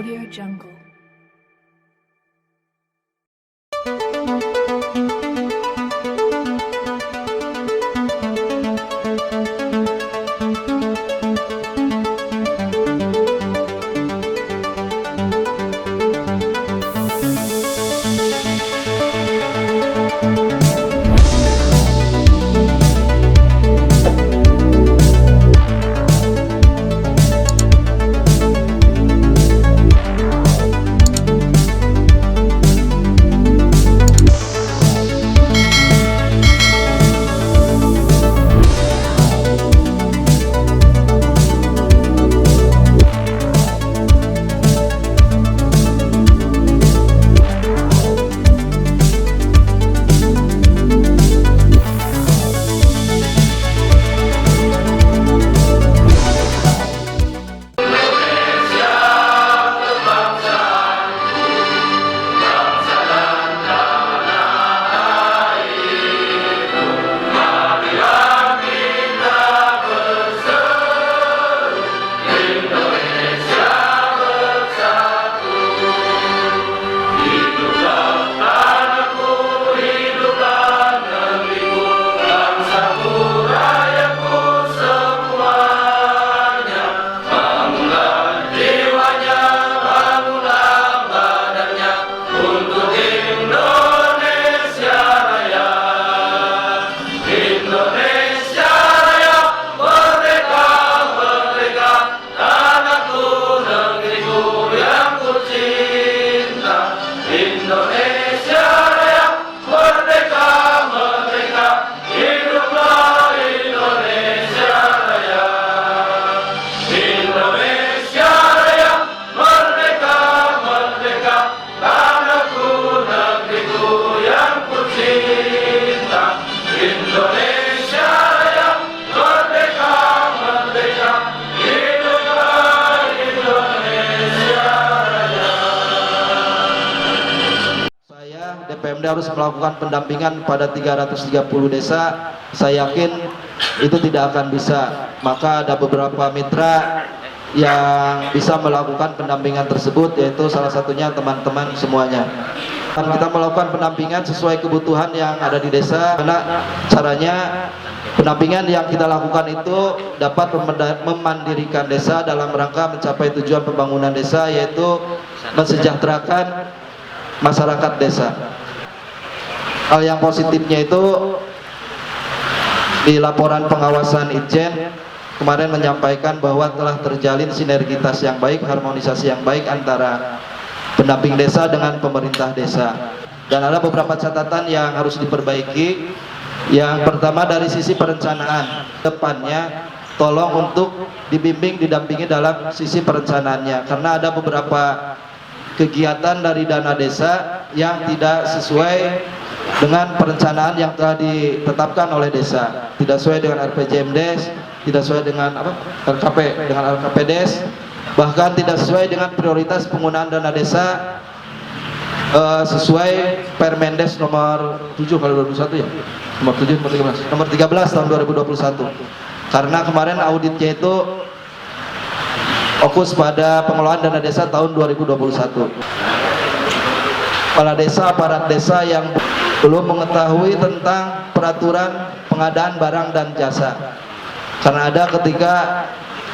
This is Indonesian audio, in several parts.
Audio Jungle. DPMD harus melakukan pendampingan pada 330 desa. Saya yakin itu tidak akan bisa. Maka ada beberapa mitra yang bisa melakukan pendampingan tersebut, yaitu salah satunya teman-teman semuanya. Dan kita melakukan pendampingan sesuai kebutuhan yang ada di desa. Karena caranya pendampingan yang kita lakukan itu dapat memandirikan desa dalam rangka mencapai tujuan pembangunan desa, yaitu mensejahterakan masyarakat desa. Hal yang positifnya itu di laporan pengawasan Itjen kemarin menyampaikan bahwa telah terjalin sinergitas yang baik, harmonisasi yang baik antara pendamping desa dengan pemerintah desa. Dan ada beberapa catatan yang harus diperbaiki. Yang pertama dari sisi perencanaan, depannya tolong untuk dibimbing, didampingi dalam sisi perencanaannya, karena ada beberapa kegiatan dari dana desa yang tidak sesuai dengan perencanaan yang telah ditetapkan oleh desa, tidak sesuai dengan RPJMDes, tidak sesuai dengan RKPDes, bahkan tidak sesuai dengan prioritas penggunaan dana desa sesuai Permendes nomor 7 kali 2021 ya, nomor 13 tahun 2021. Karena kemarin auditnya itu fokus pada pengelolaan dana desa tahun 2021. Kepala desa, aparat desa yang belum mengetahui tentang peraturan pengadaan barang dan jasa. Karena ada ketika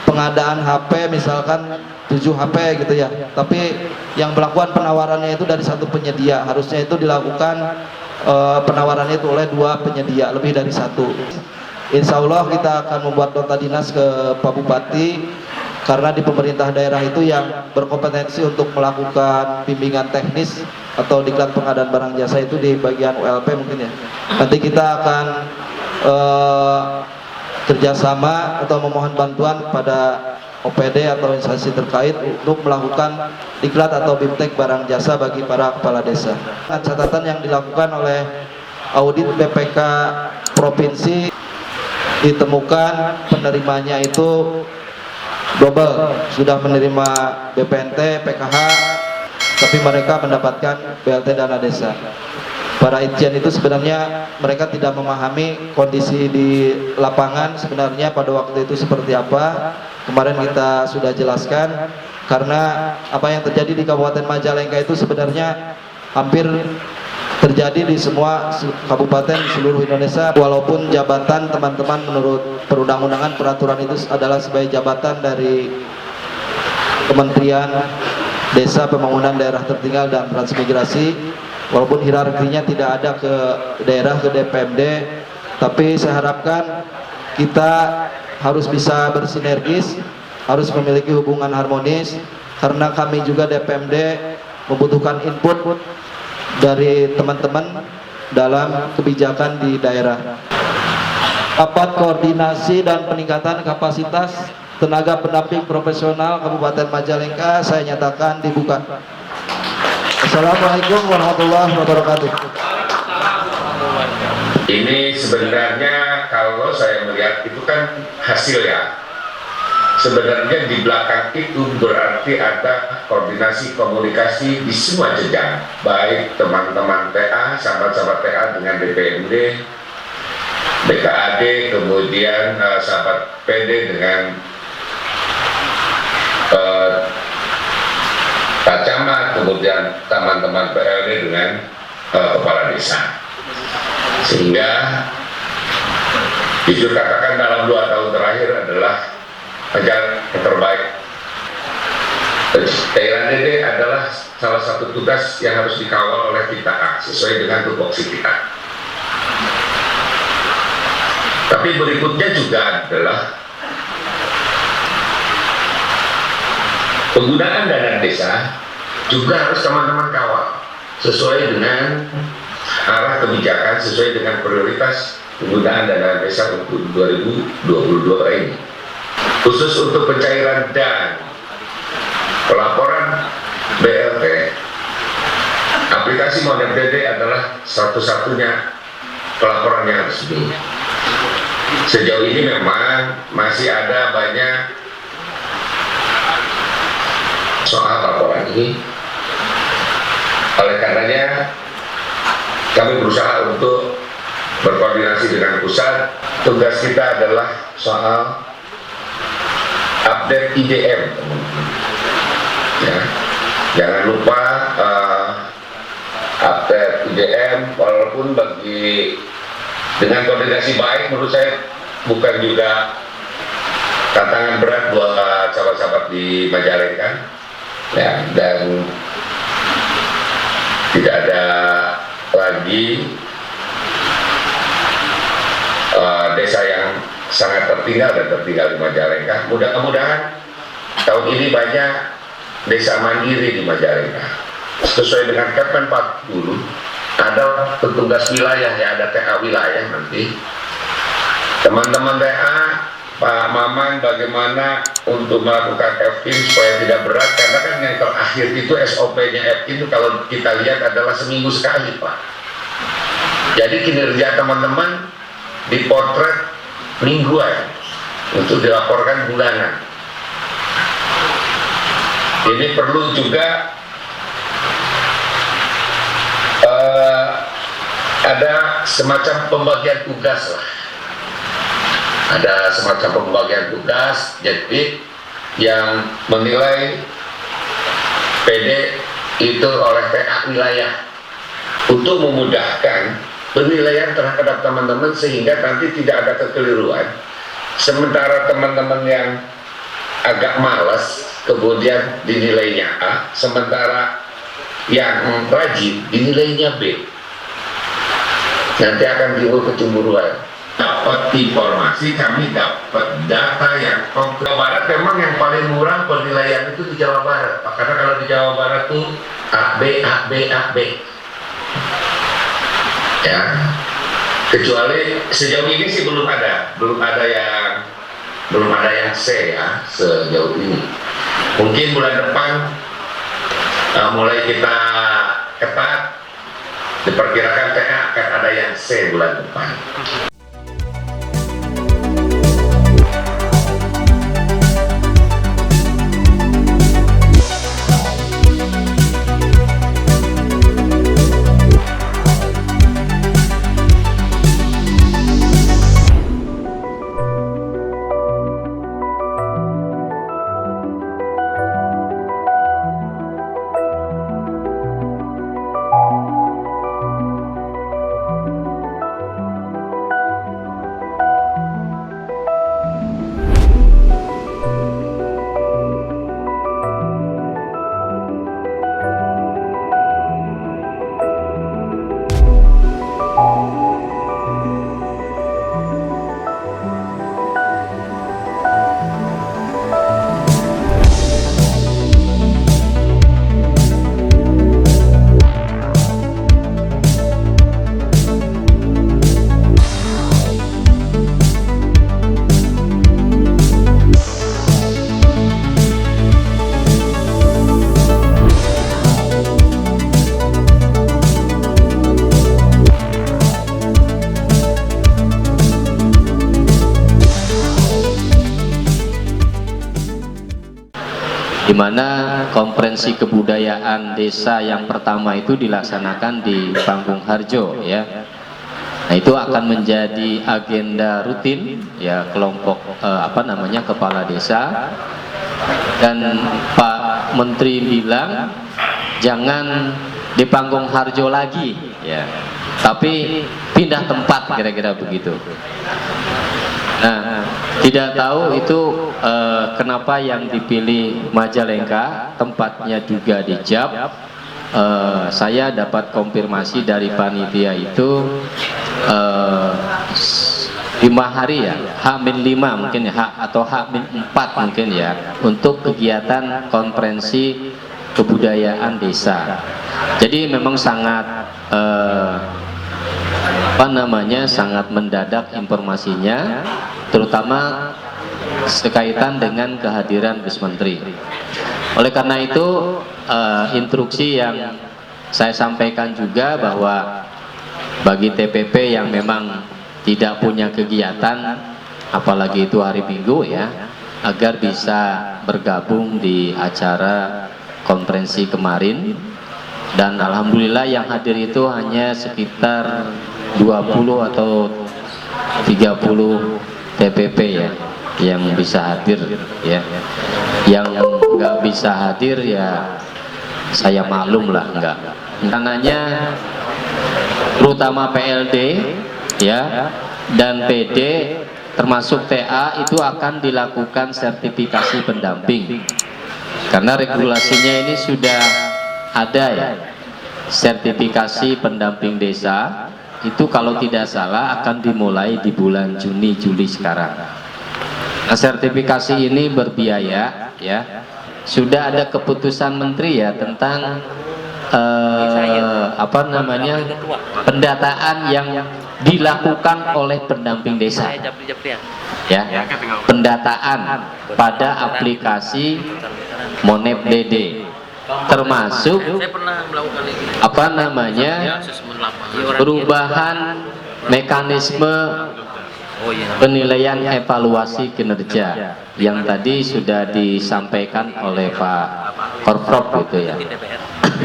pengadaan HP misalkan 7 HP gitu ya, tapi yang melakukan penawarannya itu dari satu penyedia. Harusnya itu dilakukan penawarannya itu oleh 2 penyedia, lebih dari 1. Insya Allah kita akan membuat nota dinas ke Pak Bupati, karena di pemerintah daerah itu yang berkompetensi untuk melakukan bimbingan teknis atau diklat pengadaan barang jasa itu di bagian ULP mungkin ya. Nanti kita akan kerjasama atau memohon bantuan pada OPD atau instansi terkait untuk melakukan diklat atau bimtek barang jasa bagi para kepala desa. Catatan yang dilakukan oleh audit BPK provinsi, ditemukan penerimanya itu double, sudah menerima BPNT, PKH, tapi mereka mendapatkan BLT dana desa. Para Itjen itu sebenarnya mereka tidak memahami kondisi di lapangan sebenarnya pada waktu itu seperti apa. Kemarin kita sudah jelaskan, karena apa yang terjadi di Kabupaten Majalengka itu sebenarnya hampir terjadi di semua kabupaten di seluruh Indonesia, walaupun jabatan teman-teman menurut perundang-undangan peraturan itu adalah sebagai jabatan dari Kementerian Desa, Pembangunan Daerah Tertinggal dan Transmigrasi, walaupun hierarkinya tidak ada ke daerah, ke DPMD, tapi saya harapkan kita harus bisa bersinergis, harus memiliki hubungan harmonis, karena kami juga DPMD membutuhkan input dari teman-teman dalam kebijakan di daerah. Rapat koordinasi dan peningkatan kapasitas tenaga pendamping profesional Kabupaten Majalengka saya nyatakan dibuka. Assalamualaikum warahmatullahi wabarakatuh. Ini sebenarnya kalau saya melihat itu kan hasil ya. Sebenarnya di belakang itu berarti ada koordinasi komunikasi di semua jenjang, baik teman-teman TA, sahabat-sahabat TA dengan DPMD, BKAD, kemudian sahabat PD dengan Pak Camat, kemudian teman-teman PLD dengan kepala desa. Sehingga jujur katakan dalam 2 tahun terakhir adalah ajar yang terbaik. Thailand DD adalah salah satu tugas yang harus dikawal oleh kita sesuai dengan tupoksi kita. Tapi berikutnya juga adalah penggunaan dana desa juga harus teman-teman kawal sesuai dengan arah kebijakan, sesuai dengan prioritas penggunaan dana desa untuk 2022 ini. Khusus untuk pencairan dan pelaporan BLT, aplikasi Modem DD adalah satu-satunya pelaporan yang resmi. Sejauh ini memang masih ada banyak soal laporan ini. Oleh karenanya kami berusaha untuk berkoordinasi dengan pusat. Tugas kita adalah soal update IDM, ya. Jangan lupa update IDM, walaupun dengan koordinasi baik menurut saya bukan juga tantangan berat buat sahabat-sahabat di Majalengka, ya, dan tidak ada lagi desa yang sangat tertinggal di Majalengka. Mudah-mudahan tahun ini banyak desa mandiri di Majalengka. Sesuai dengan Kepmen 40 ada petugas wilayah, ya, ada TA wilayah nanti. Teman-teman TA, Pak Maman bagaimana untuk melakukan FIM supaya tidak berat, karena kan yang terakhir itu SOP-nya FIM itu kalau kita lihat adalah seminggu sekali, Pak. Jadi kinerja teman-teman dipotret mingguan untuk dilaporkan bulanan. Ini perlu juga ada semacam pembagian tugas lah. Ada semacam pembagian tugas, jadi yang menilai PD itu oleh PA wilayah untuk memudahkan penilaian terhadap teman-teman sehingga nanti tidak ada kekeliruan. Sementara teman-teman yang agak malas kemudian dinilainya A, sementara yang rajin dinilainya B. Nanti akan timbul kecemburuan. Dapat informasi, kami dapat data yang konkret. Jawa Barat memang yang paling murah penilaian itu di Jawa Barat, Pak. Karena kalau di Jawa Barat tuh A, B, A, B, A, B. Ya, kecuali sejauh ini sih belum ada yang C ya sejauh ini. Mungkin bulan depan mulai kita ketat, diperkirakan TA akan ada yang C bulan depan. di mana konferensi kebudayaan desa yang pertama itu dilaksanakan di Panggung Harjo ya. Nah, itu akan menjadi agenda rutin ya kelompok kepala desa. Dan Pak Menteri bilang jangan di Panggung Harjo lagi ya, tapi pindah tempat, kira-kira begitu. Nah, tidak tahu itu kenapa yang dipilih Majalengka, tempatnya juga di Jab. Saya dapat konfirmasi dari panitia itu 5 hari ya, H-5 mungkin ya, atau H-4 mungkin ya, untuk kegiatan konferensi kebudayaan desa. Jadi memang sangat sangat mendadak informasinya, terutama sekaitan dengan kehadiran Gus Menteri. Oleh karena itu instruksi yang saya sampaikan juga bahwa bagi TPP yang memang tidak punya kegiatan, apalagi itu hari Minggu ya, agar bisa bergabung di acara konferensi kemarin. Dan alhamdulillah yang hadir itu hanya sekitar 20 atau 30 TPP ya yang bisa hadir ya. Yang nggak bisa hadir ya saya maklum lah, enggak. Karenanya terutama PLD ya dan PD termasuk TA itu akan dilakukan sertifikasi pendamping, karena regulasinya ini sudah ada ya. Sertifikasi pendamping desa itu kalau tidak salah akan dimulai di bulan Juni Juli sekarang. Nah, sertifikasi ini berbiaya ya. Sudah ada keputusan menteri ya tentang pendataan yang dilakukan oleh pendamping desa ya, pendataan pada aplikasi Monep DD, termasuk perubahan mekanisme penilaian evaluasi kinerja yang tadi sudah disampaikan oleh Pak Korprov gitu ya,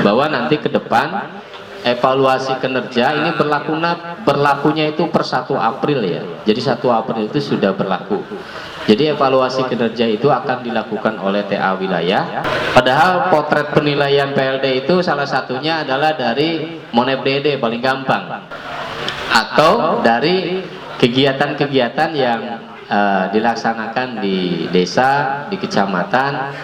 bahwa nanti ke depan evaluasi kinerja ini berlakunya itu per 1 April ya. Jadi 1 April itu sudah berlaku. Jadi evaluasi kinerja itu akan dilakukan oleh TA wilayah. Padahal potret penilaian PLD itu salah satunya adalah dari Monep DD paling gampang, atau dari kegiatan-kegiatan yang dilaksanakan di desa, di kecamatan.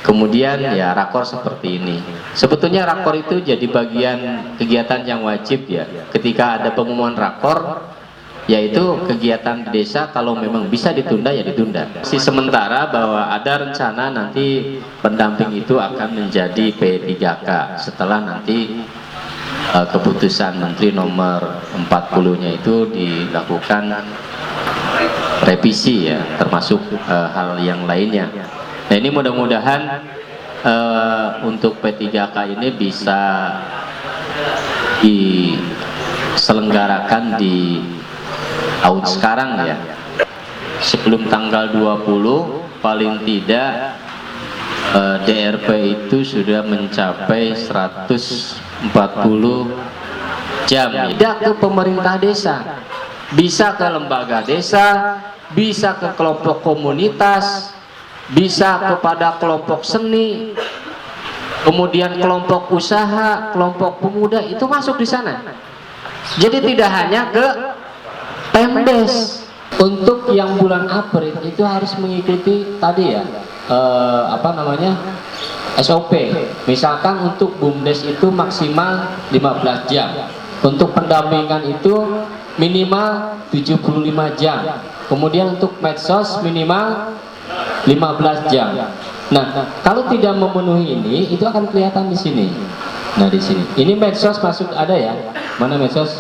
Kemudian ya rakor seperti ini. Sebetulnya rakor itu jadi bagian kegiatan yang wajib ya. Ketika ada pengumuman rakor, yaitu kegiatan di desa kalau memang bisa ditunda ya ditunda. Sementara bahwa ada rencana nanti pendamping itu akan menjadi P3K setelah nanti keputusan Menteri nomor 40-nya itu dilakukan revisi ya, termasuk hal yang lainnya. Nah, ini mudah-mudahan untuk P3K ini bisa diselenggarakan di tahun sekarang ya, sebelum tanggal 20 paling tidak DRP itu sudah mencapai 140 jam. Tidak ke pemerintah desa, bisa ke lembaga desa, bisa ke kelompok komunitas, bisa kepada kelompok seni, kemudian kelompok usaha, kelompok pemuda, itu masuk di sana. Jadi tidak hanya ke Pemdes. Untuk yang bulan April itu harus mengikuti tadi ya SOP. Misalkan untuk BUMDes itu maksimal 15 jam, untuk pendampingan itu minimal 75 jam, kemudian untuk medsos minimal 15 jam. Nah, kalau tidak memenuhi ini, itu akan kelihatan di sini. Nah, di sini. Ini medsos masuk ada ya? Mana medsos?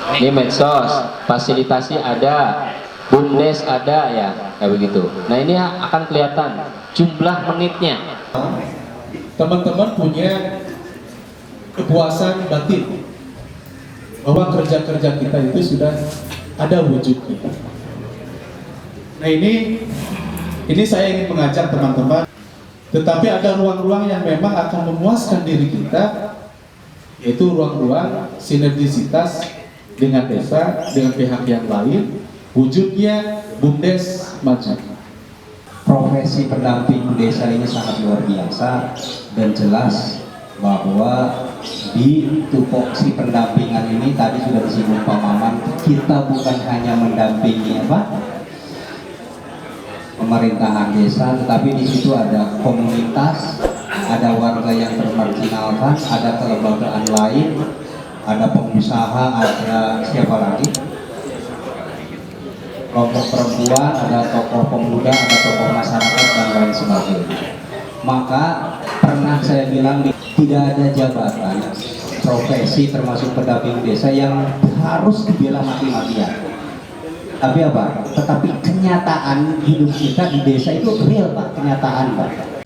Ini medsos, fasilitasi ada, BUMDes ada ya, kayak begitu. Nah, ini akan kelihatan jumlah menitnya. Teman-teman punya kepuasan batin bahwa kerja-kerja kita itu sudah ada wujudnya. Nah, ini saya ingin mengajak teman-teman Tetapi ada ruang-ruang yang memang akan memuaskan diri kita, yaitu ruang-ruang sinergisitas dengan desa, dengan pihak yang lain, wujudnya BUMDes maju. Profesi pendamping desa ini sangat luar biasa, dan jelas bahwa di tupoksi pendampingan ini tadi sudah disinggung Pak Maman, kita bukan hanya mendampingi pemerintahan desa, tetapi di situ ada komunitas, ada warga yang termarginalkan, ada kelembagaan lain, ada pengusaha, ada siapa lagi? Kelompok perempuan, ada tokoh pemuda, ada tokoh masyarakat dan lain sebagainya. Maka pernah saya bilang tidak ada jabatan profesi termasuk pendamping desa yang harus dibela mati-matian. Tapi apa? Tetapi kenyataan hidup kita di desa itu real Pak, kenyataan Pak.